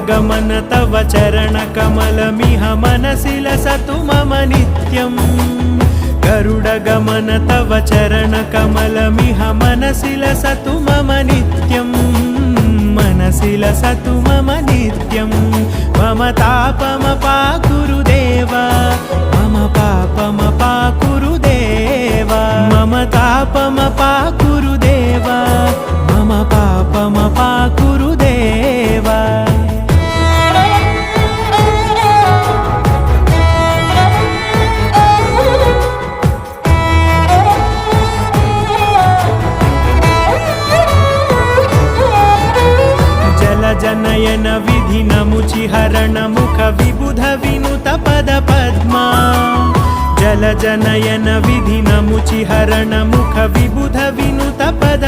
गरुडगमन तव चरणकमलमिह मनसि लसतु मम नित्यम् गरुडगमन तव चरणकमलमिह मनसि लसतु मम नित्यम् मनसि लसतु मम नित्यम् मम तापमपाकुरुदेव मम पापमपाकुरुदेव मम तापमपाकुरुदेव मम पापमपाकुरुदेव जनयन विधि नमुचिहरण मुख विबुध विनुत पद पद्मा जल जनयन विधि नमुचिहरण मुख विबुध विनुत पद